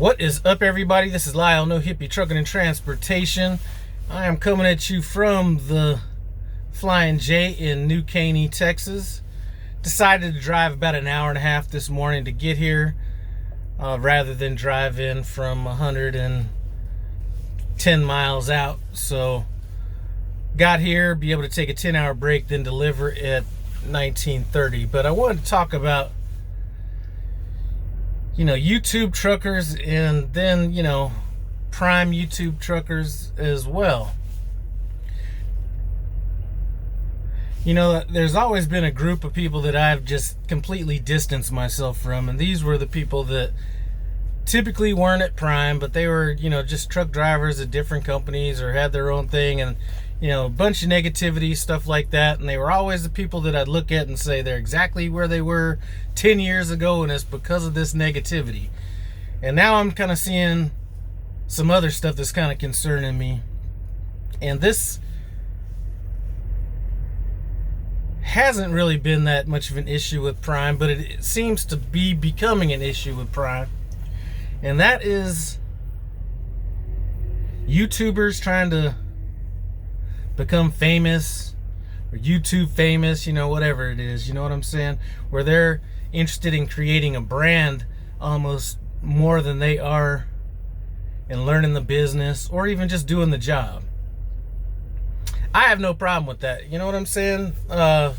What is up, everybody? This is Lyle, No Hippie Trucking and Transportation. I am coming at you from the Flying J in New Caney, Texas. Decided to drive about an hour and a half this morning to get here, rather than drive in from 110 miles out. So got here, be able to take a 10-hour break, then deliver at 19:30. But I wanted to talk about YouTube truckers, and then, prime YouTube truckers as well. There's always been a group of people that I've just completely distanced myself from, and these were the people that typically weren't at Prime, but they were, just truck drivers at different companies or had their own thing, and, a bunch of negativity, stuff like that. And they were always the people that I'd look at and say they're exactly where they were 10 years ago, and it's because of this negativity. And now I'm kind of seeing some other stuff that's kind of concerning me. And this hasn't really been that much of an issue with Prime, but it seems to be becoming an issue with Prime. And that is YouTubers trying to become famous, or YouTube famous, whatever it is, you know what I'm saying? Where they're interested in creating a brand almost more than they are in learning the business or even just doing the job. I have no problem with that, you know what I'm saying? For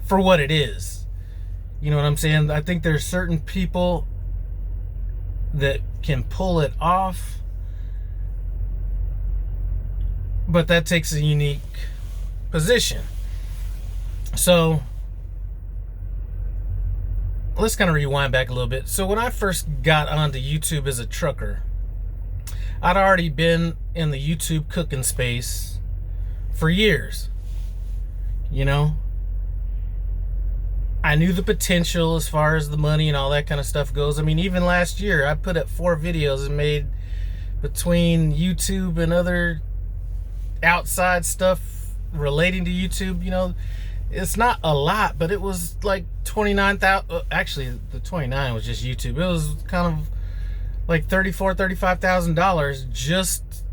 what it is. You know what I'm saying? I think there's certain people that can pull it off, but that takes a unique position. So let's kind of rewind back a little bit. So when I first got onto YouTube as a trucker, I'd already been in the YouTube cooking space for years. I knew the potential as far as the money and all that kind of stuff goes. I mean, even last year I put up 4 videos and made, between YouTube and other outside stuff relating to YouTube, it's not a lot, but it was like 29,000. Actually, the 29 was just YouTube. It was kind of like $35,000 just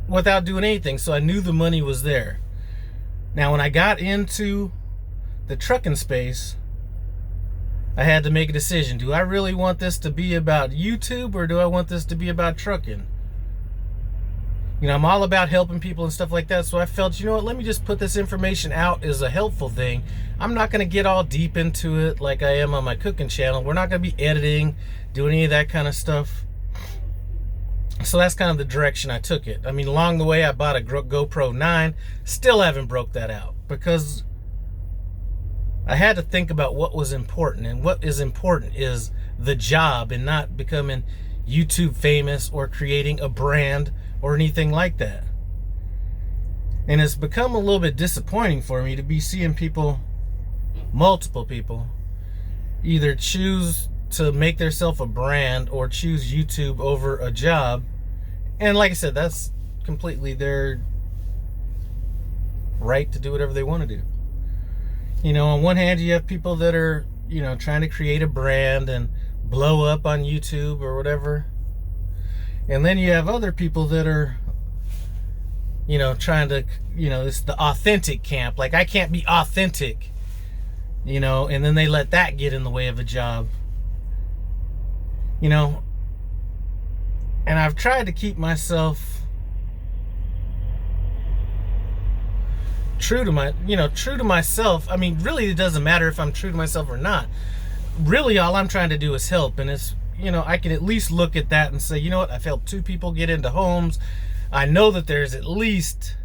without doing anything. So I knew the money was there. Now, when I got into the trucking space, I had to make a decision. Do I really want this to be about YouTube, or do I want this to be about trucking? I'm all about helping people and stuff like that. So I felt, let me just put this information out as a helpful thing. I'm not going to get all deep into it like I am on my cooking channel. We're not going to be editing, doing any of that kind of stuff. So that's kind of the direction I took it. I mean, along the way, I bought a GoPro 9. Still haven't broke that out, because I had to think about what was important. And what is important is the job, and not becoming YouTube famous or creating a brand or anything like that. And it's become a little bit disappointing for me to be seeing people, multiple people, either choose to make themselves a brand or choose YouTube over a job. And like I said, that's completely their right to do whatever they want to do. On one hand, you have people that are, trying to create a brand and blow up on YouTube or whatever. And then you have other people that are, trying to, it's the authentic camp. Like, I can't be authentic, and then they let that get in the way of a job. And I've tried to keep myself true to myself. I mean, really, it doesn't matter if I'm true to myself or not. Really, all I'm trying to do is help. And it's, I can at least look at that and say, you know what, I've helped 2 people get into homes. I know that there's at least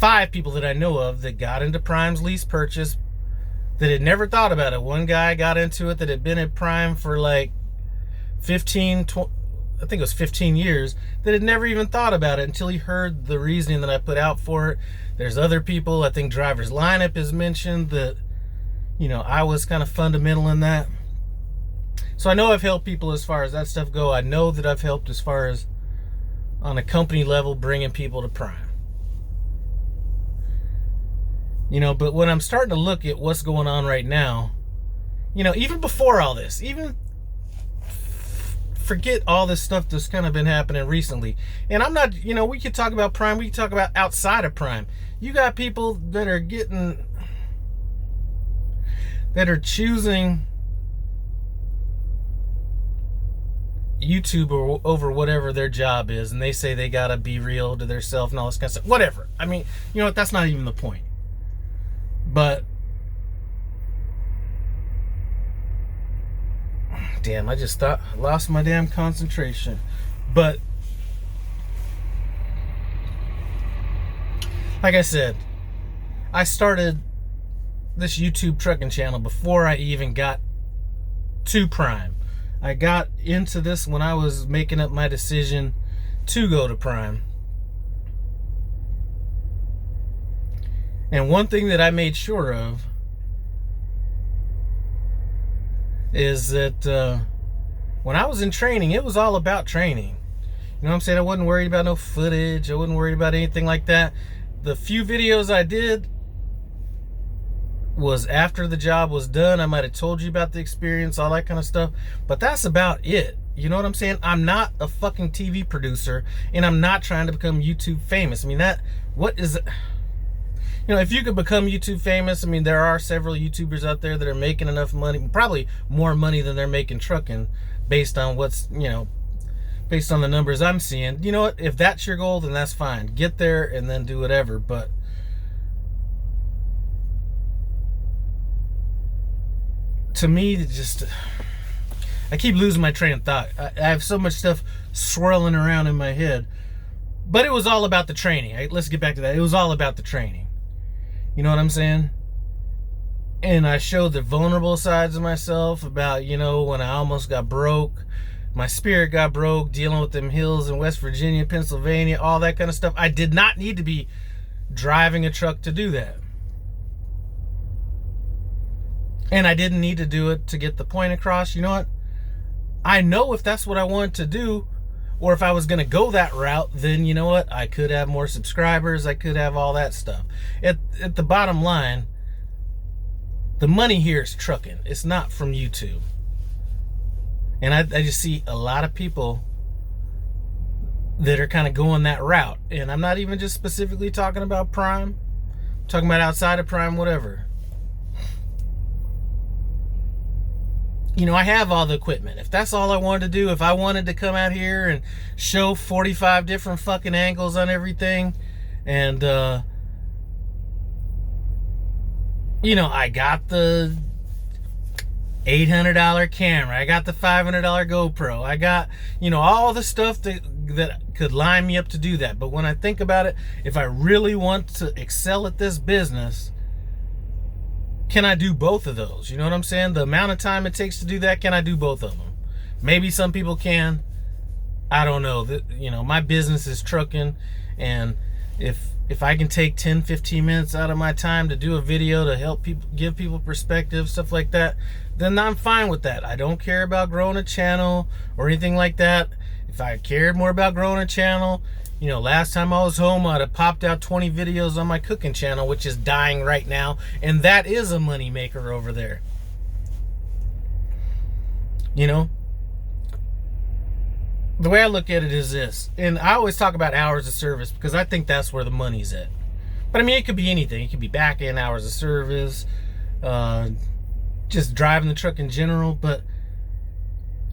5 people that I know of that got into Prime's lease purchase that had never thought about it. One guy got into it that had been at Prime for like 15 years, that had never even thought about it until he heard the reasoning that I put out for it. There's other people, I think Driver's Lineup is mentioned, that, I was kind of fundamental in that. So I know I've helped people as far as that stuff go. I know that I've helped as far as on a company level bringing people to Prime. But when I'm starting to look at what's going on right now, You know, even before all this, even forget all this stuff that's kind of been happening recently. And I'm not, you know, we could talk about Prime, we could talk about outside of Prime. You got people that are choosing YouTube over whatever their job is, and they say they gotta be real to themselves and all this kind of stuff. Whatever. I mean, you know what? That's not even the point. But damn, I just lost my damn concentration. But like I said, I started this YouTube trucking channel before I even got to Prime. I got into this when I was making up my decision to go to Prime. And one thing that I made sure of is that when I was in training, it was all about training. You know what I'm saying? I wasn't worried about no footage. I wasn't worried about anything like that. The few videos I did was after the job was done. I might have told you about the experience, all that kind of stuff, but that's about it. You know what I'm saying? I'm not a fucking TV producer, and I'm not trying to become YouTube famous. I mean, what is it? You know, if you could become YouTube famous, I mean, there are several YouTubers out there that are making enough money, probably more money than they're making trucking, based on what's, you know, based on the numbers I'm seeing. You know what? If that's your goal, then that's fine. Get there and then do whatever. But to me, I keep losing my train of thought. I have so much stuff swirling around in my head. But it was all about the training. Let's get back to that. It was all about the training. You know what I'm saying? And I showed the vulnerable sides of myself about, you know, when I almost got broke. My spirit got broke, dealing with them hills in West Virginia, Pennsylvania, all that kind of stuff. I did not need to be driving a truck to do that. And I didn't need to do it to get the point across. You know what? I know if that's what I wanted to do, or if I was going to go that route, then you know what? I could have more subscribers. I could have all that stuff. At the bottom line, the money here is trucking. It's not from YouTube. And I just see a lot of people that are kind of going that route. And I'm not even just specifically talking about Prime. I'm talking about outside of Prime, whatever. You know, I have all the equipment. If that's all I wanted to do, if I wanted to come out here and show 45 different fucking angles on everything, and, you know, I got the $800 camera, I got the $500 GoPro, I got, you know, all the stuff that could line me up to do that. But when I think about it, if I really want to excel at this business, can I do both of those? You know what I'm saying? The amount of time it takes to do that, can I do both of them? Maybe some people can. I don't know. You know, my business is trucking, and if I can take 10, 15 minutes out of my time to do a video to help people, give people perspective, stuff like that, then I'm fine with that. I don't care about growing a channel or anything like that. If I cared more about growing a channel, you know, last time I was home, I'd have popped out 20 videos on my cooking channel, which is dying right now. And that is a money maker over there. You know? The way I look at it is this. And I always talk about hours of service because I think that's where the money's at. But I mean, it could be anything. It could be back end hours of service, just driving the truck in general. But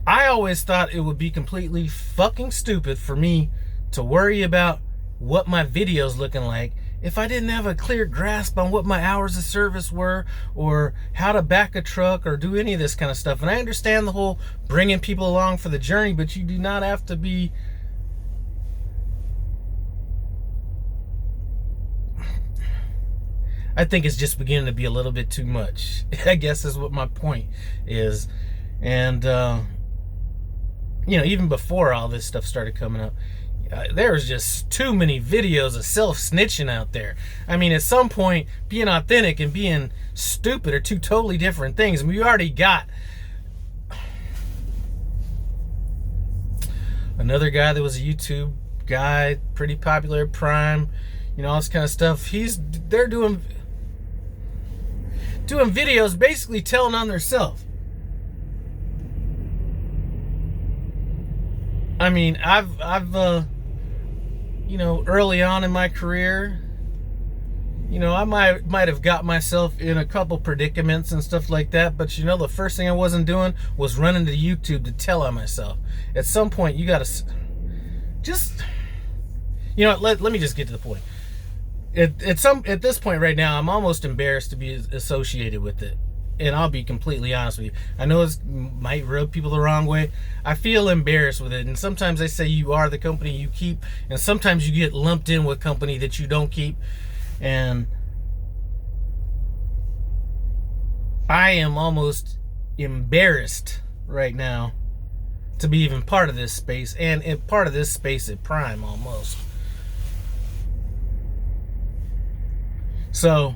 I always thought it would be completely fucking stupid for me to worry about what my video's looking like if I didn't have a clear grasp on what my hours of service were, or how to back a truck, or do any of this kind of stuff. And I understand the whole bringing people along for the journey, but you do not have to be I think it's just beginning to be a little bit too much, I guess is what my point is. And you know, even before all this stuff started coming up, there was just too many videos of self-snitching out there. I mean, at some point, being authentic and being stupid are two totally different things. I mean, we already got another guy that was a YouTube guy, pretty popular at Prime, you know, all this kind of stuff. They're doing videos basically telling on themselves. I mean, I've you know, early on in my career, you know, I might have got myself in a couple predicaments and stuff like that, but you know, the first thing I wasn't doing was running to YouTube to tell on myself. At some point, you gotta just, you know, let me just get to the point. At this point right now, I'm almost embarrassed to be associated with it. And I'll be completely honest with you. I know it might rub people the wrong way. I feel embarrassed with it. And sometimes they say you are the company you keep. And sometimes you get lumped in with company that you don't keep. And I am almost embarrassed right now to be even part of this space. And part of this space at Prime almost. So,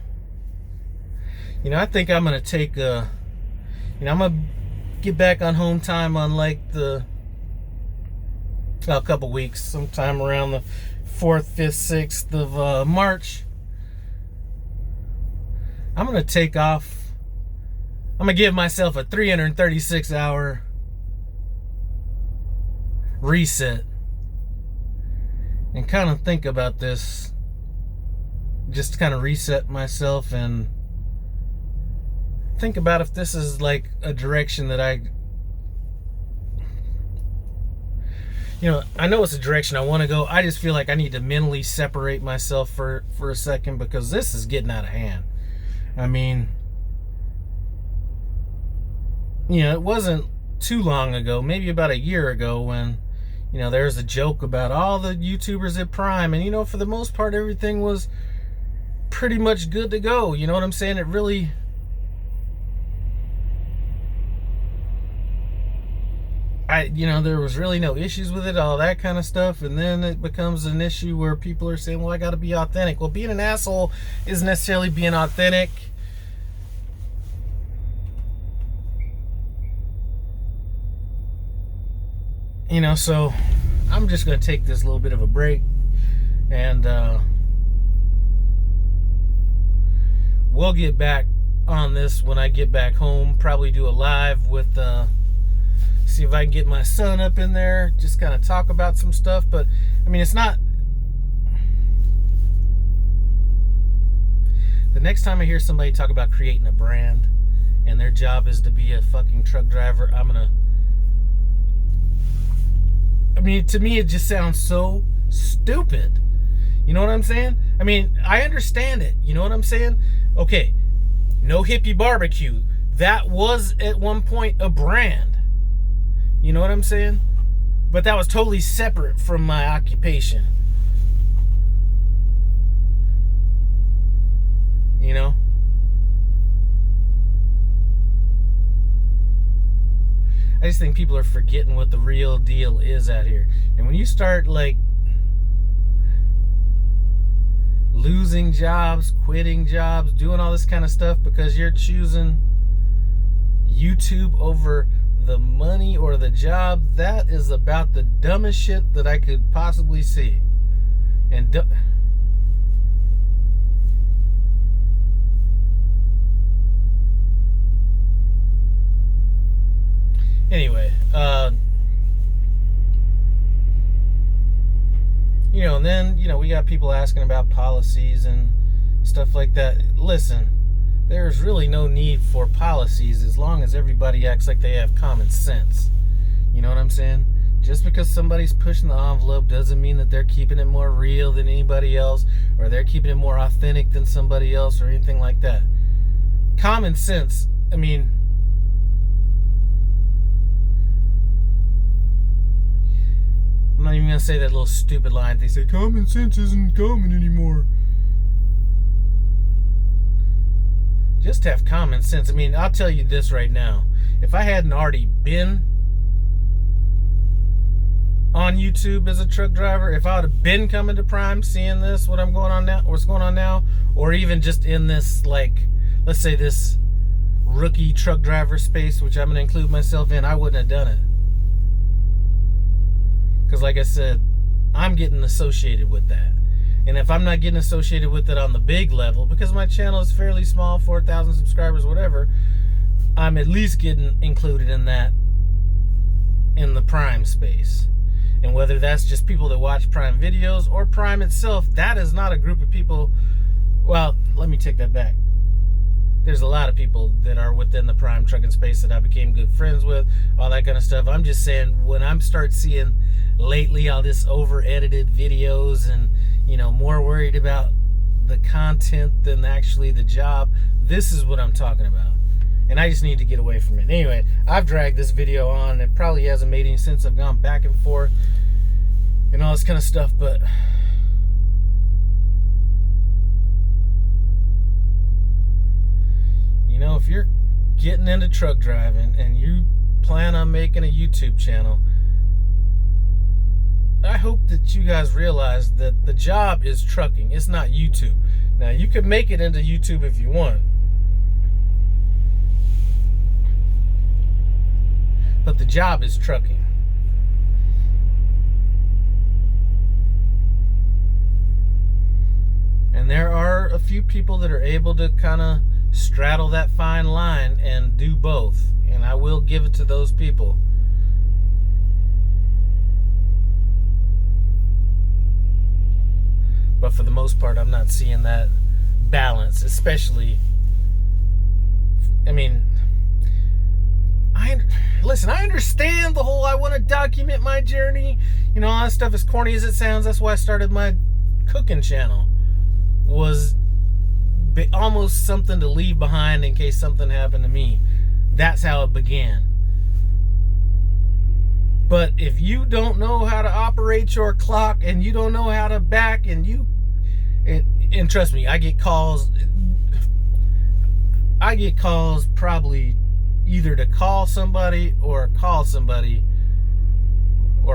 you know, I think I'm going to take you know, I'm going to get back on home time on like a couple weeks, sometime around the 4th, 5th, 6th of March. I'm going to take off. I'm going to give myself a 336-hour reset and kind of think about this. Just kind of reset myself and think about if this is like a direction that you know, I know it's a direction I want to go. I just feel like I need to mentally separate myself for a second, because this is getting out of hand. I mean, you know, it wasn't too long ago, maybe about a year ago, when, you know, there was a joke about all the YouTubers at Prime, and you know, for the most part, everything was pretty much good to go. You know what I'm saying? It really, you know, there was really no issues with it, all that kind of stuff. And then it becomes an issue where people are saying, well, I got to be authentic. Well, being an asshole isn't necessarily being authentic. You know, so I'm just going to take this little bit of a break, and we'll get back on this when I get back home. Probably do a live with see if I can get my son up in there, just kind of talk about some stuff. But I mean, it's not, the next time I hear somebody talk about creating a brand and their job is to be a fucking truck driver, I mean, to me, it just sounds so stupid. You know what I'm saying? I mean, I understand it. You know what I'm saying? Okay, No Hippie Barbecue. That was at one point a brand. You know what I'm saying? But that was totally separate from my occupation. You know? I just think people are forgetting what the real deal is out here. And when you start, like, losing jobs, quitting jobs, doing all this kind of stuff because you're choosing YouTube over the money or the job, that is about the dumbest shit that I could possibly see. And anyway, you know, and then, you know, we got people asking about policies and stuff like that. Listen, there's really no need for policies as long as everybody acts like they have common sense. You know what I'm saying? Just because somebody's pushing the envelope doesn't mean that they're keeping it more real than anybody else, or they're keeping it more authentic than somebody else, or anything like that. Common sense, I mean, I'm not even going to say that little stupid line. They say common sense isn't common anymore. Just have common sense. I mean, I'll tell you this right now. If I hadn't already been on YouTube as a truck driver, if I would have been coming to Prime, seeing this, what's going on now, or even just in this, like, let's say this rookie truck driver space, which I'm going to include myself in, I wouldn't have done it. Because like I said, I'm getting associated with that. And if I'm not getting associated with it on the big level, because my channel is fairly small, 4,000 subscribers, whatever, I'm at least getting included in that, in the Prime space. And whether that's just people that watch Prime videos or Prime itself, that is not a group of people. Well, let me take that back. There's a lot of people that are within the Prime trucking space that I became good friends with, all that kind of stuff. I'm just saying, when I'm start seeing lately all this over-edited videos and, you know, more worried about the content than actually the job, this is what I'm talking about. And I just need to get away from it. Anyway, I've dragged this video on. It probably hasn't made any sense. I've gone back and forth and all this kind of stuff, but you know, if you're getting into truck driving and you plan on making a YouTube channel, I hope that you guys realize that the job is trucking. It's not YouTube. Now, you could make it into YouTube if you want, but the job is trucking. And there are a few people that are able to kind of straddle that fine line and do both. And I will give it to those people. But for the most part, I'm not seeing that balance, especially, I mean, listen, I understand the whole I want to document my journey. You know, all that stuff, as corny as it sounds. That's why I started my cooking channel. Was almost something to leave behind in case something happened to me. That's how it began. But if you don't know how to operate your clock and you don't know how to back, and trust me, I get calls probably either to call somebody or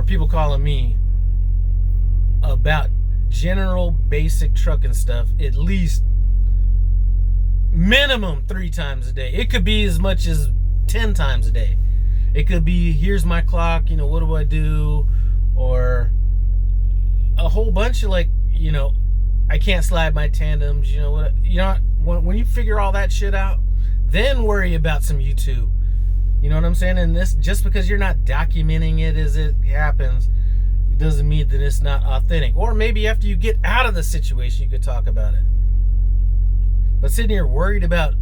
people calling me about general basic trucking stuff at least minimum 3 times a day. It could be as much as 10 times a day. It could be, here's my clock, you know, what do I do? Or a whole bunch of, like, you know, I can't slide my tandems, you know what, you know, when you figure all that shit out, then worry about some YouTube. You know what I'm saying? And this, just because you're not documenting it as it happens, it doesn't mean that it's not authentic. Or maybe after you get out of the situation, you could talk about it. But sitting here worried about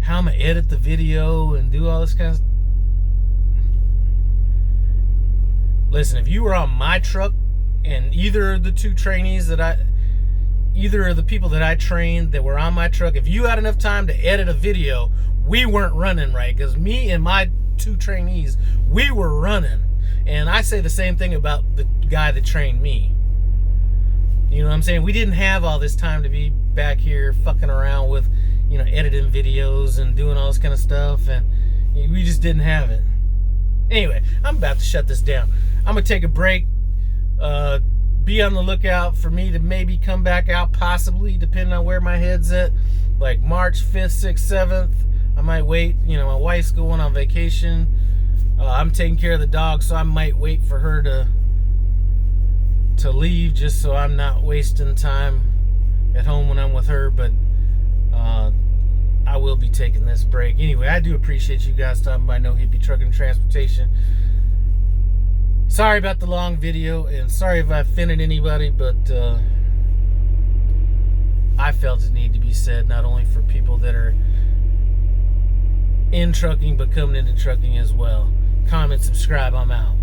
how I'm going to edit the video and do all this kind of stuff. Listen, if you were on my truck and either of the two trainees that either of the people that I trained that were on my truck, if you had enough time to edit a video, we weren't running right. Because me and my 2 trainees, we were running. And I say the same thing about the guy that trained me. You know what I'm saying? We didn't have all this time to be back here fucking around with, you know, editing videos and doing all this kind of stuff. And we just didn't have it. Anyway, I'm about to shut this down. I'm going to take a break. Be on the lookout for me to maybe come back out, possibly, depending on where my head's at. Like March 5th, 6th, 7th. I might wait. You know, my wife's going on vacation. I'm taking care of the dog, so I might wait for her to leave, just so I'm not wasting time at home when I'm with her. But I will be taking this break. Anyway, I do appreciate you guys stopping by No Hippie Trucking and Transportation. Sorry about the long video, and sorry if I offended anybody, but I felt it needed to be said, not only for people that are in trucking, but coming into trucking as well. Comment, subscribe, I'm out.